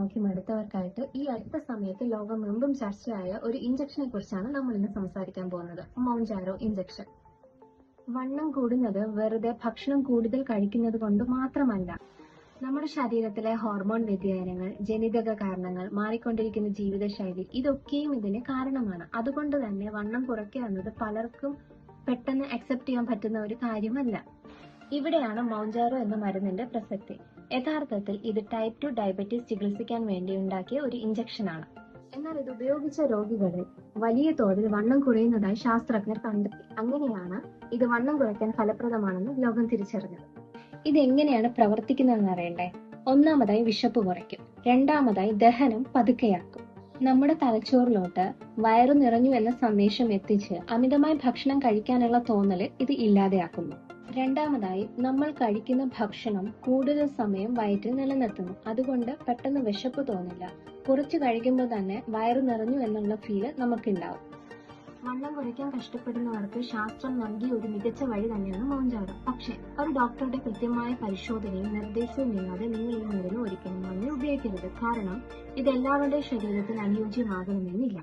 നോക്കി മടുത്തവർക്കായിട്ട് ഈ അടുത്ത സമയത്ത് ലോകമെമ്പും ചർച്ചയായ ഒരു ഇഞ്ചക്ഷനെ കുറിച്ചാണ് നമ്മൾ ഇന്ന് സംസാരിക്കാൻ പോകുന്നത്. Mounjaro injection. വണ്ണം കൂടുന്നത് വെറുതെ ഭക്ഷണം കൂടുതൽ കഴിക്കുന്നത് കൊണ്ട് മാത്രമല്ല. നമ്മുടെ ശരീരത്തിലെ ഹോർമോൺ വ്യതിയാനങ്ങൾ, ജനിതക കാരണങ്ങൾ, മാറിക്കൊണ്ടിരിക്കുന്ന ജീവിതശൈലി ഇതൊക്കെയും ഇതിന് കാരണമാണ്. അതുകൊണ്ട് തന്നെ വണ്ണം കുറയ്ക്കുക എന്നത് പലർക്കും പെട്ടെന്ന് അക്സെപ്റ്റ് ചെയ്യാൻ പറ്റുന്ന ഒരു കാര്യമല്ല. ഇവിടെയാണ് മൗഞ്ചാരോ എന്ന മരുന്നിന്റെ പ്രസക്തി. യഥാർത്ഥത്തിൽ ഇത് ടൈപ്പ് 2 ഡയബറ്റീസ് ചികിത്സിക്കാൻ വേണ്ടി ഉണ്ടാക്കിയ ഒരു ഇഞ്ചക്ഷനാണ്. എന്നാൽ ഇത് ഉപയോഗിച്ച രോഗികളിൽ വലിയ തോതിൽ വണ്ണം കുറയുന്നതായി ശാസ്ത്രജ്ഞർ കണ്ടെത്തി. അങ്ങനെയാണ് ഇത് വണ്ണം കുറയ്ക്കാൻ ഫലപ്രദമാണെന്ന് ലോകം തിരിച്ചറിഞ്ഞത്. ഇത് എങ്ങനെയാണ് പ്രവർത്തിക്കുന്നതെന്ന് അറിയണ്ടേ? ഒന്നാമതായി വിശപ്പ് കുറയ്ക്കും. രണ്ടാമതായി ദഹനം പതുക്കെയാക്കും. നമ്മുടെ തലച്ചോറിലോട്ട് വയറു നിറഞ്ഞു എന്ന സന്ദേശം എത്തിച്ച് അമിതമായി ഭക്ഷണം കഴിക്കാനുള്ള തോന്നല് ഇത് ഇല്ലാതെയാക്കുന്നു. രണ്ടാമതായി നമ്മൾ കഴിക്കുന്ന ഭക്ഷണം കൂടുതൽ സമയം വയറ്റിൽ നിലനിർത്തുന്നു. അതുകൊണ്ട് പെട്ടെന്ന് വിശപ്പ് തോന്നില്ല. കുറച്ച് കഴിക്കുമ്പോൾ തന്നെ വയറു നിറഞ്ഞു എന്നുള്ള ഫീല് നമുക്കുണ്ടാവും. വണ്ണം കുറയ്ക്കാൻ കഷ്ടപ്പെടുന്നവർക്ക് ശാസ്ത്രം നൽകിയ ഒരു മികച്ച വഴി തന്നെയാണ് മൗഞ്ചാരോ. പക്ഷെ ഒരു ഡോക്ടറുടെ കൃത്യമായ പരിശോധനയും നിർദ്ദേശവും ഇല്ലാതെ നിങ്ങൾ ഈ മരുന്ന് ഒരിക്കലും വാങ്ങി ഉപയോഗിക്കരുത്. കാരണം ഇത് എല്ലാവരുടെയും ശരീരത്തിന് അനുയോജ്യമാകണമെന്നില്ല.